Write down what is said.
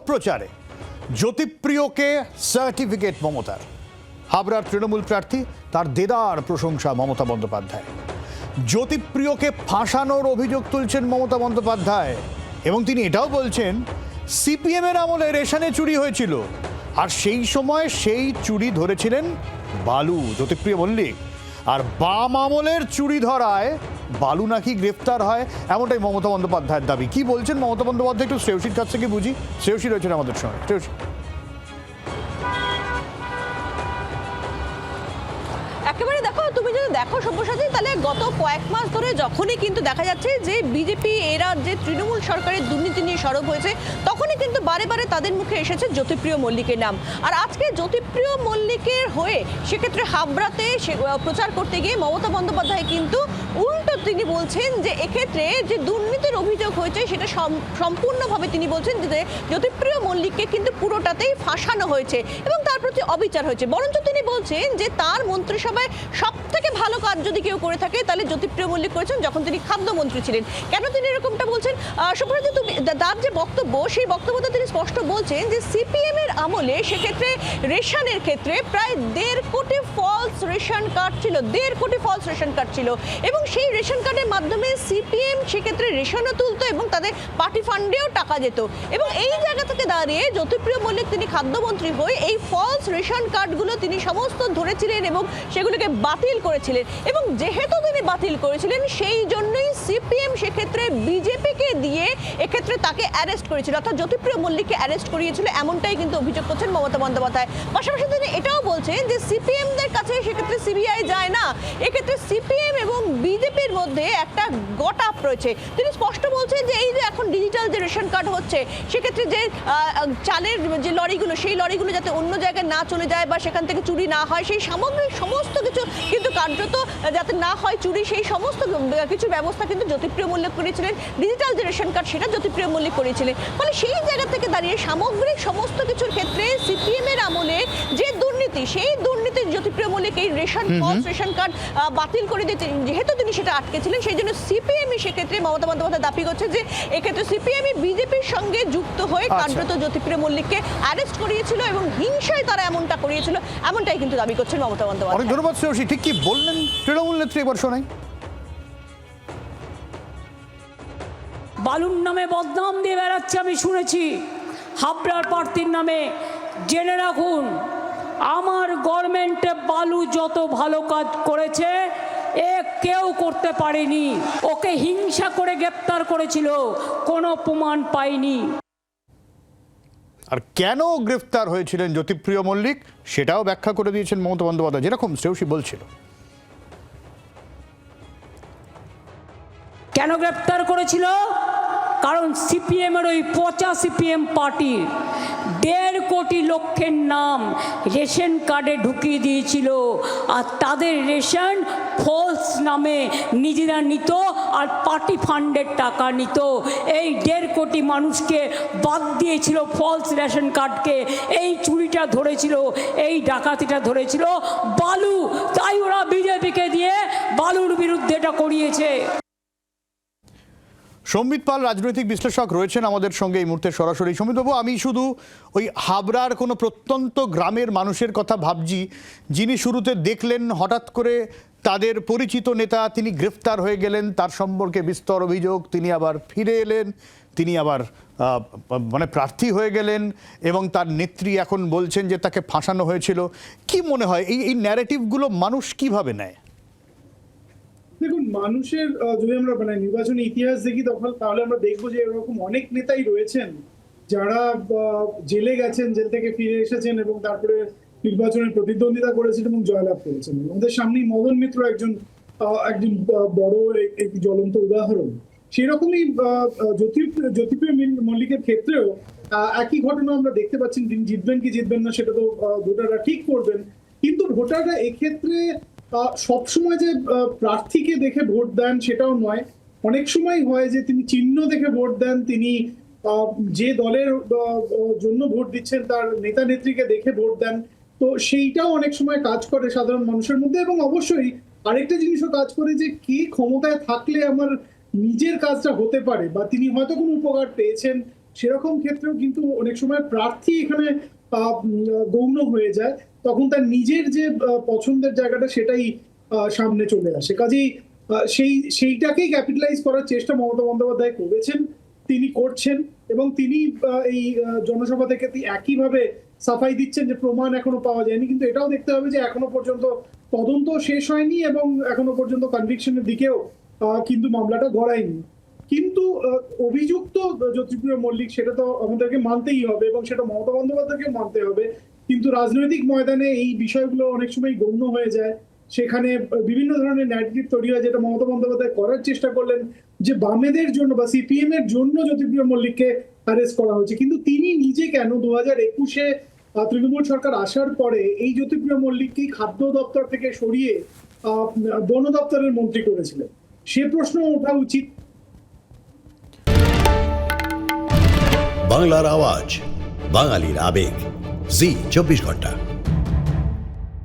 প্রচারে জ্যোতিপ্রিয়কে সার্টিফিকেট মমতার। হাবড়ার তৃণমূল প্রার্থী, তার দেদার প্রশংসা মমতা বন্দ্যোপাধ্যায়। জ্যোতিপ্রিয়কে ফাঁসানোর অভিযোগ তুলছেন মমতা বন্দ্যোপাধ্যায় এবং তিনি এটাও বলছেন সিপিএমের আমলে রেশনে চুরি হয়েছিল আর সেই সময় সেই চুরি ধরেছিলেন বালু, জ্যোতিপ্রিয় মল্লিক। আর বাম আমলের চুরি ধরায় বালু নাকি গ্রেফতার হয়, এমনটাই মমতা বন্দ্যোপাধ্যায়ের দাবি। কি বলছেন মমতা বন্দ্যোপাধ্যায় একটু শ্রেয়সীর কাছ থেকে বুঝি। শ্রেয়সী রয়েছেন আমাদের সঙ্গে। শ্রেয়সী, একেবারে দেখো, তুমি যদি দেখো সব্যসাচী, তাহলে গত কয়েক মাস ধরে যখনই কিন্তু দেখা যাচ্ছে যে বিজেপি এরা যে তৃণমূল সরকারের দুর্নীতি নিয়ে সরব হয়েছে, তখনই কিন্তু বারে বারে তাদের মুখে এসেছে জ্যোতিপ্রিয় মল্লিকের নাম। আর আজকে জ্যোতিপ্রিয় মল্লিকের হয়ে সেক্ষেত্রে হাবড়াতে প্রচার করতে গিয়ে মমতা বন্দ্যোপাধ্যায় কিন্তু উল্টো তিনি বলছেন যে এক্ষেত্রে যে দুর্নীতির অভিযোগ হয়েছে সেটা সম্পূর্ণভাবে তিনি বলছেন যে জ্যোতিপ্রিয় মল্লিককে কিন্তু পুরোটাতেই ফাঁসানো হয়েছে এবং তার প্রতি অবিচার হয়েছে। বরঞ্চ তিনি বলছেন যে তার মন্ত্রিসভায় সব থেকে ভালো কাজ যদি কেউ করে থাকে তাহলে জ্যোতিপ্রিয় মল্লিক করেছেন যখন তিনি খাদ্যমন্ত্রী ছিলেন। কেন তিনি এরকমটা বলছেন? সুব্রত, তার যে বক্তব্য, সেই বক্তব্যতে তিনি স্পষ্ট বলছেন যে সিপিএম এর আমলে সেক্ষেত্রে রেশনের ক্ষেত্রে প্রায় 1.5 কোটি ফলস রেশন কার্ড ছিল, 1.5 কোটি ফলস রেশন কার্ড ছিল এবং সেই রেশন কার্ডের মাধ্যমে সিপিএম সেক্ষেত্রে রেশনও তুলতো এবং তাদের পার্টি ফান্ডেও টাকা যেত। এবং এই জায়গা থেকে দাঁড়িয়ে জ্যোতিপ্রিয় মল্লিক তিনি খাদ্যমন্ত্রী হয়ে এই ফলস রেশন কার্ডগুলো তিনি সমস্ত ধরেছিলেন এবং সেগুলোকে বাতিল করেছিলেন। এবং যেহেতু তিনি বাতিল করেছিলেন সেই জন্যই সিপিএম সেক্ষেত্রে বিজেপিকে দিয়ে এক্ষেত্রে তাকে অ্যারেস্ট করেছিল, অর্থাৎ জ্যোতিপ্রিয় মল্লিককে অ্যারেস্ট করিয়েছিল, এমনটাই কিন্তু অভিযোগ করছেন মমতা বন্দ্যোপাধ্যায়। পাশাপাশি তিনি এটাও বলছেন যে সিপিএমদের কাছে সেক্ষেত্রে সিবিআই যায় না, এক্ষেত্রে সিপিএম এবং বিজেপির মধ্যে একটা গট-আপ রয়েছে। তিনি স্পষ্ট বলছেন যে এই যে এখন ডিজিটাল যে রেশন কার্ড হচ্ছে সেক্ষেত্রে যে চালের যে লরিগুলো, সেই লরিগুলো যাতে অন্য জায়গায় না চলে যায় বা সেখান থেকে চুরি না হয়, সেই সামগ্রিক সমস্ত কিছু কিন্তু কার্যত যাতে না হয় চুরি, সেই সমস্ত কিছু ব্যবস্থা কিন্তু জ্যোতিপ্রিয় মল্লিক করেছিলেন। ডিজিটাল যে রেশন কার্ড সেটা জ্যোতিপ্রিয় মল্লিক করেছিলেন। ফলে সেই জায়গা থেকে দাঁড়িয়ে সামগ্রিক সমস্ত কিছুর ক্ষেত্রে সিপিএম এর আমলে যে দুর্নীতি, সেই দুর্নীতি জ্যোতিপ্রিয় মল্লিক এই রেশন কার্ড বাতিল করে দিয়েছেন। যেহেতু তিনি সেটা আটকেছিলেন সেই জন্য সিপিএমই সেক্ষেত্রে মমতা বন্দ্যোপাধ্যায় দাবি করছে যে এক্ষেত্রে সিপিএমই বিজেপির সঙ্গে যুক্ত হয়ে কার্যত জ্যোতিপ্রিয় মল্লিককে অ্যারেস্ট করিয়েছিল এবং হিংসায় তারা এমনটা করিয়েছিল, এমনটাই কিন্তু দাবি করছেন মমতা বন্দ্যোপাধ্যায়। অনেক ধন্যবাদ শ্রেয়সী। ঠিক কি বললেন তৃণমূল নেত্রী, এবার শোনাই। বালুর নামে বদনাম দিয়ে বেড়াচ্ছে আমি শুনেছি, হাবড়ার প্রার্থীর নামে। জেনে রাখুন, আমার গভর্নমেন্টে বালু যত ভালো কাজ করেছে এ কেউ করতে পারেনি। ওকে হিংসা করে গ্রেপ্তার করেছিল, কোনো প্রমাণ পাইনি। আর কেন গ্রেফতার হয়েছিলেন জ্যোতিপ্রিয় মল্লিক সেটাও ব্যাখ্যা করে দিয়েছেন মমতা বন্দ্যোপাধ্যায়, যেরকম শ্রেয়সী বলছিল। কেন গ্রেপ্তার করেছিল? কারণ সিপিএমের ওই পচা সিপিএম পার্টির 1.5 কোটি লোকের নাম রেশন কার্ডে ঢুকিয়ে দিয়েছিল আর তাদের রেশন ফলস নামে নিজেরা নিত আর পার্টি ফান্ডের টাকা নিত। এই 1.5 কোটি মানুষকে বাদ দিয়েছিল ফলস রেশন কার্ডকে। এই চুরিটা ধরেছিল, এই ডাকাতিটা ধরেছিল বালু, তাই ওরা বিজেপিকে দিয়ে বালুর বিরুদ্ধে এটা করিয়েছে। সম্বিত পাল রাজনৈতিক বিশ্লেষক রয়েছেন আমাদের সঙ্গে এই মুহূর্তে সরাসরি। সম্বিতবাবু, আমি শুধু ওই হাবড়ার কোনো প্রত্যন্ত গ্রামের মানুষের কথা ভাবছি যিনি শুরুতে দেখলেন হঠাৎ করে তাদের পরিচিত নেতা তিনি গ্রেফতার হয়ে গেলেন, তার সম্পর্কে বিস্তর অভিযোগ, তিনি আবার ফিরে এলেন, তিনি আবার মানে প্রার্থী হয়ে গেলেন এবং তার নেত্রী এখন বলছেন যে তাকে ফাঁসানো হয়েছিল। কি মনে হয় এই ন্যারেটিভগুলো মানুষ কিভাবে নেয়? দেখুন, মানুষের যদি আমরা নির্বাচনী ইতিহাস দেখি তখন তাহলে আমরা দেখবো যে এরকম অনেক নেতাই রয়েছেন যারা জেলে গেছেন, জেল থেকে ফিরে এসেছেন এবং তারপরে নির্বাচনে প্রতিদ্বন্দ্বিতা করেছেন এবং জয়লাভ করেছেন। আমাদের সামনেই মদন মিত্র একজন বড় একটি জ্বলন্ত উদাহরণ। সেরকমই জ্যোতিপ্রিয় মল্লিকের ক্ষেত্রেও একই ঘটনা আমরা দেখতে পাচ্ছি। তিনি জিতবেন কি জিতবেন না সেটা তো ভোটাররা ঠিক করবেন, কিন্তু ভোটাররা এক্ষেত্রে সবসময় যে প্রার্থীকে দেখে ভোট দেন সেটাও নয়। অনেক সময় হয় যে তিনি চিহ্ন দেখে ভোট দেন, তিনি যে দলের জন্য ভোট দিচ্ছেন তার নেতা নেত্রীকে দেখে ভোট দেন। তো সেইটাও অনেক সময় কাজ করে সাধারণ মানুষের মধ্যে। এবং অবশ্যই আরেকটা জিনিসও কাজ করে যে কে ক্ষমতায় থাকলে আমার নিজের কাজটা হতে পারে বা তিনি হয়তো কোনো উপকার পেয়েছেন সেরকম ক্ষেত্রেও কিন্তু অনেক সময় প্রার্থী এখানে গৌণ হয়ে যায়, তখন তার নিজের যে পছন্দের জায়গাটা সেটাই সামনে চলে আসে। কাজেই সেইটাকেই ক্যাপিটালাইজ করার চেষ্টা মমতা বন্দ্যোপাধ্যায় করেছেন, তিনি করছেন, এবং তিনি এই জনসভা থেকে একইভাবে সাফাই দিচ্ছেন যে প্রমাণ এখনো পাওয়া যায়নি। কিন্তু এটাও দেখতে হবে যে এখনো পর্যন্ত তদন্ত শেষ হয়নি এবং এখনো পর্যন্ত কনভিকশনের দিকেও কিন্তু মামলাটা গড়ায়নি। কিন্তু অভিযুক্ত জ্যোতিপ্রিয় মল্লিক, সেটা তো আমাদেরকে মানতেই হবে এবং সেটা মমতা বন্দ্যোপাধ্যায়কে মানতে হবে। কিন্তু রাজনৈতিক ময়দানে এই বিষয়গুলো অনেক সময় গৌণ হয়ে যায়, সেখানে বিভিন্ন ধরনের ন্যারেটিভ তৈরি হয়, যেটা মমতা বন্দ্যোপাধ্যায় করার চেষ্টা করলেন যে বামেদের জন্য বা সিপিএম এর জন্য জ্যোতিপ্রিয় মল্লিককে অ্যারেস্ট করা হয়েছে। কিন্তু তিনি নিজে কেন 2021-এ তৃণমূল সরকার আসার পরে এই জ্যোতিপ্রিয় মল্লিককেই খাদ্য দপ্তর থেকে সরিয়ে বন দপ্তরের মন্ত্রী করেছিলেন, সে প্রশ্ন ওঠা উচিত। বাংলার আওয়াজ, বাঙালির আবেগ, জি 24 ঘন্টা।